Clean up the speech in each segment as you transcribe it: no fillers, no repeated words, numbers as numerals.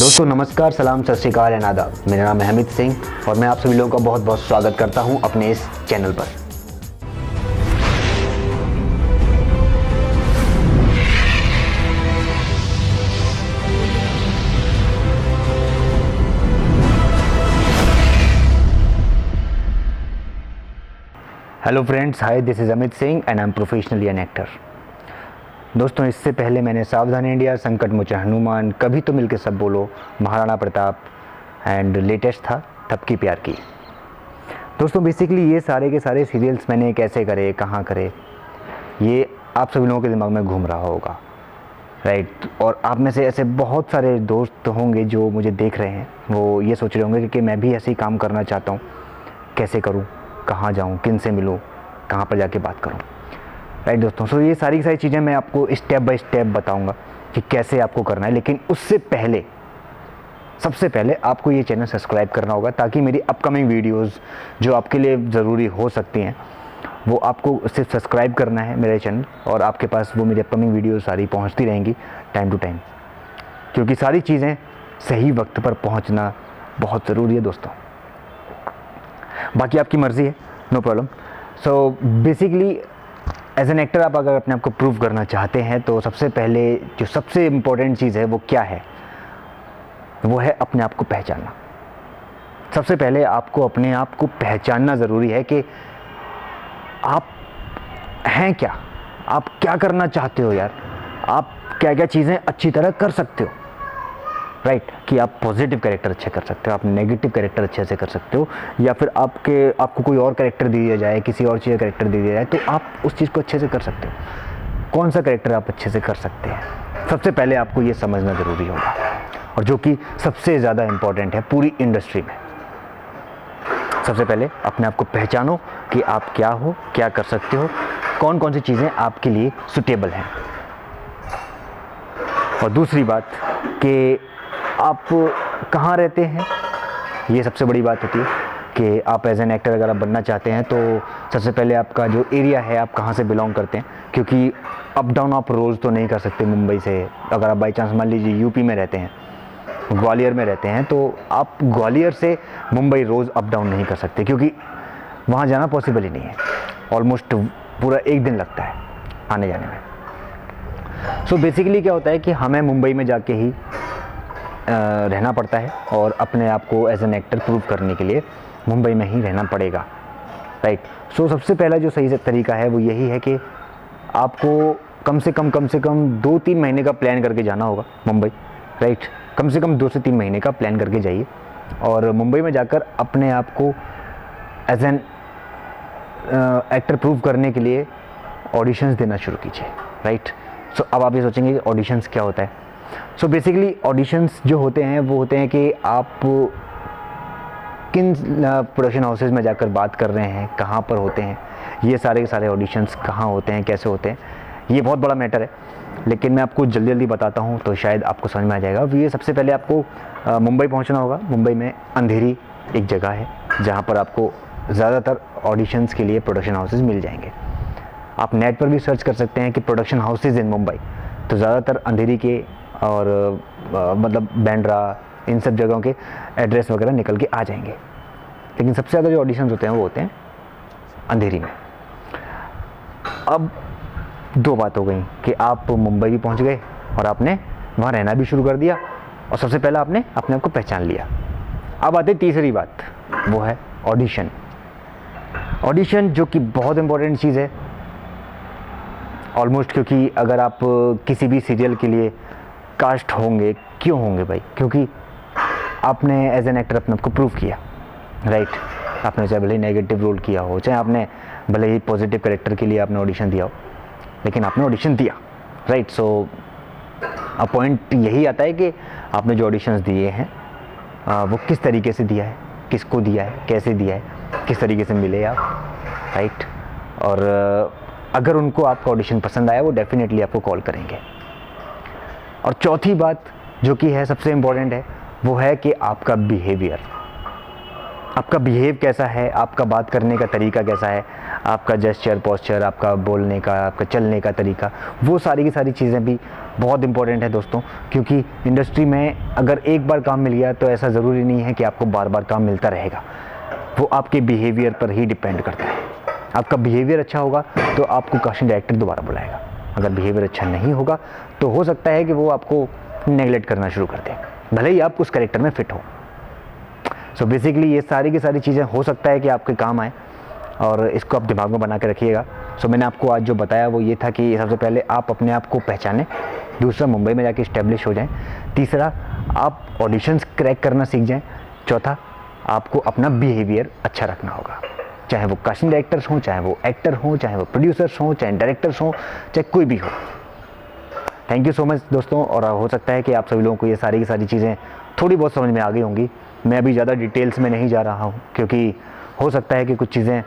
दोस्तों नमस्कार, सलाम, सत श्री अकाल एंड आदाब। मेरा नाम है हमिद सिंह और मैं आप सभी लोगों का बहुत बहुत स्वागत करता हूं अपने इस चैनल पर। Hello friends, hi, this is Amit Singh and I am professionally an actor. दोस्तों, इससे पहले मैंने सावधान इंडिया, संकट मोचन हनुमान, कभी तो मिलके सब बोलो, महाराणा प्रताप एंड लेटेस्ट था तब की प्यार की। दोस्तों बेसिकली ये सारे के सारे सीरियल्स मैंने कैसे करे, कहाँ करे, ये आप सभी लोगों के दिमाग में घूम रहा होगा, राइट। और आप में से ऐसे बहुत सारे दोस्त होंगे जो मुझे देख रहे हैं, वो ये सोच रहे होंगे कि मैं भी ऐसे ही काम करना चाहता हूँ, कैसे करूँ, कहाँ जाऊँ, किन से मिलूँ, कहाँ पर जाके बात करूँ, राइट दोस्तों। सो ये सारी चीज़ें मैं आपको स्टेप बाय स्टेप बताऊंगा कि कैसे आपको करना है। लेकिन उससे पहले, सबसे पहले आपको ये चैनल सब्सक्राइब करना होगा ताकि मेरी अपकमिंग वीडियोस जो आपके लिए ज़रूरी हो सकती हैं वो आपको सिर्फ सब्सक्राइब करना है मेरे चैनल, और आपके पास वो मेरी अपकमिंग वीडियोस सारी पहुंचती रहेंगी टाइम टू टाइम, क्योंकि सारी चीज़ें सही वक्त पर पहुंचना बहुत ज़रूरी है दोस्तों। बाकी आपकी मर्ज़ी है, no problem. So basically as an actor आप अगर अपने आप को प्रूव करना चाहते हैं तो सबसे पहले जो सबसे इम्पोर्टेंट चीज़ है वो क्या है, वो है अपने आप को पहचानना। सबसे पहले आपको अपने आप को पहचानना ज़रूरी है कि आप हैं क्या, आप क्या करना चाहते हो यार, आप क्या क्या चीज़ें अच्छी तरह कर सकते हो, राइट। कि आप पॉजिटिव कैरेक्टर अच्छे कर सकते हो, आप नेगेटिव कैरेक्टर अच्छे से कर सकते हो, या फिर आपको कोई और कैरेक्टर दे दिया जाए, किसी और चीज़ का कैरेक्टर दे दिया जाए तो आप उस चीज़ को अच्छे से कर सकते हो। कौन सा कैरेक्टर आप अच्छे से कर सकते हैं, सबसे पहले आपको ये समझना ज़रूरी होगा, और जो कि सबसे ज़्यादा इम्पॉर्टेंट है पूरी इंडस्ट्री में। सबसे पहले अपने आप को पहचानो कि आप क्या हो, क्या कर सकते हो, कौन कौन सी चीज़ें आपके लिए सुटेबल हैं। और दूसरी बात कि आप कहाँ रहते हैं, ये सबसे बड़ी बात होती है कि आप एज एन एक्टर अगर आप बनना चाहते हैं तो सबसे पहले आपका जो एरिया है, आप कहाँ से बिलोंग करते हैं, क्योंकि अप डाउन आप रोज़ तो नहीं कर सकते मुंबई से। अगर आप बाई चांस मान लीजिए यूपी में रहते हैं, ग्वालियर में रहते हैं, तो आप ग्वालियर से मुंबई रोज़ अप डाउन नहीं कर सकते, क्योंकि वहाँ जाना पॉसिबल ही नहीं है। ऑलमोस्ट पूरा एक दिन लगता है आने जाने में। सो बेसिकली क्या होता है कि हमें मुंबई में जाके ही रहना पड़ता है, और अपने आप को एज एन एक्टर प्रूव करने के लिए मुंबई में ही रहना पड़ेगा, राइट। सो सबसे पहला जो सही तरीका है वो यही है कि आपको कम से कम 2-3 महीने का प्लान करके जाना होगा मुंबई, राइट। कम से कम 2 से 3 महीने का प्लान करके जाइए, और मुंबई में जाकर अपने आप को एज एन एक्टर प्रूव करने के लिए ऑडिशंस देना शुरू कीजिए, राइट। सो अब आप ये सोचेंगे कि ऑडिशंस क्या होता है। सो बेसिकली ऑडिशंस जो होते हैं वो होते हैं कि आप किन प्रोडक्शन हाउसेज में जाकर बात कर रहे हैं, कहाँ पर होते हैं, ये सारे के सारे ऑडिशंस कहाँ होते हैं, कैसे होते हैं, ये बहुत बड़ा मैटर है। लेकिन मैं आपको जल्दी जल्दी बताता हूँ तो शायद आपको समझ में आ जाएगा। ये सबसे पहले आपको मुंबई पहुँचना होगा। मुंबई में अंधेरी एक जगह है जहाँ पर आपको ज़्यादातर ऑडिशंस के लिए प्रोडक्शन हाउसेज मिल जाएंगे। आप नेट पर भी सर्च कर सकते हैं कि प्रोडक्शन हाउसेज इन मुंबई, तो ज़्यादातर अंधेरी के और मतलब बैंड्रा, इन सब जगहों के एड्रेस वगैरह निकल के आ जाएंगे। लेकिन सबसे ज़्यादा जो ऑडिशंस होते हैं वो होते हैं अंधेरी में। अब दो बात हो गई कि आप मुंबई भी पहुंच गए और आपने वहाँ रहना भी शुरू कर दिया, और सबसे पहले आपने अपने आप को पहचान लिया। अब आते तीसरी बात, वो है ऑडिशन। ऑडिशन जो कि बहुत इंपॉर्टेंट चीज़ है ऑलमोस्ट, क्योंकि अगर आप किसी भी सीरियल के लिए कास्ट होंगे, क्यों होंगे भाई, क्योंकि आपने एज एन एक्टर अपने आप को प्रूव किया, राइट। आपने चाहे भले ही नेगेटिव रोल किया हो, चाहे आपने भले ही पॉजिटिव कैरेक्टर के लिए आपने ऑडिशन दिया हो, लेकिन आपने ऑडिशन दिया, राइट। सो अब पॉइंट यही आता है कि आपने जो ऑडिशंस दिए हैं वो किस तरीके से दिया है, किसको दिया है, कैसे दिया है, किस तरीके से मिले आप, राइट। और अगर उनको आपका ऑडिशन पसंद आया वो डेफिनेटली आपको कॉल करेंगे। और चौथी बात जो कि है सबसे इम्पोर्टेंट है, वो है कि आपका बिहेवियर, आपका बिहेव कैसा है, आपका बात करने का तरीका कैसा है, आपका जेस्चर, पोस्चर, आपका बोलने का, आपका चलने का तरीका, वो सारी की सारी चीज़ें भी बहुत इंपॉर्टेंट है दोस्तों, क्योंकि इंडस्ट्री में अगर एक बार काम मिल गया तो ऐसा ज़रूरी नहीं है कि आपको बार बार काम मिलता रहेगा। वो आपके बिहेवियर पर ही डिपेंड करता है। आपका बिहेवियर अच्छा होगा तो आपको कास्टिंग डायरेक्टर दोबारा बुलाएगा। अगर बिहेवियर अच्छा नहीं होगा तो हो सकता है कि वो आपको नेगलेक्ट करना शुरू कर दे, भले ही आप उस कैरेक्टर में फिट हो। सो बेसिकली ये सारी की सारी चीज़ें हो सकता है कि आपके काम आए, और इसको आप दिमाग में बना के रखिएगा। सो मैंने आपको आज जो बताया वो ये था कि सबसे पहले आप अपने आप को पहचानें, दूसरा मुंबई में जाके इस्टेब्लिश हो जाएं, तीसरा आप ऑडिशंस क्रैक करना सीख जाएं, चौथा आपको अपना बिहेवियर अच्छा रखना होगा, चाहे वो कास्टिंग डायरेक्टर्स हों, चाहे वो एक्टर हों, चाहे वो प्रोड्यूसर्स हों, चाहे डायरेक्टर्स हों, चाहे कोई भी हो। थैंक यू सो मच दोस्तों। और हो सकता है कि आप सभी लोगों को ये सारी की सारी चीज़ें थोड़ी बहुत समझ में आ गई होंगी। मैं अभी ज़्यादा डिटेल्स में नहीं जा रहा हूँ, क्योंकि हो सकता है कि कुछ चीज़ें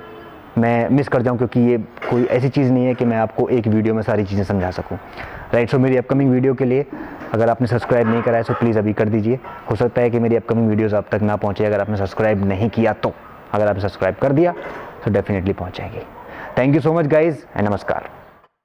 मैं मिस कर जाऊँ, क्योंकि ये कोई ऐसी चीज़ नहीं है कि मैं आपको एक वीडियो में सारी चीज़ें समझा सकूँ। राइट। सो मेरी अपकमिंग वीडियो के लिए अगर आपने सब्सक्राइब नहीं करा है तो प्लीज़ अभी कर दीजिए। हो सकता है कि मेरी अपकमिंग वीडियोज़ आप तक ना पहुँचे अगर आपने सब्सक्राइब नहीं किया तो। अगर आपने सब्सक्राइब कर दिया तो डेफिनेटली पहुँच जाएगी। Thank you so much guys and नमस्कार।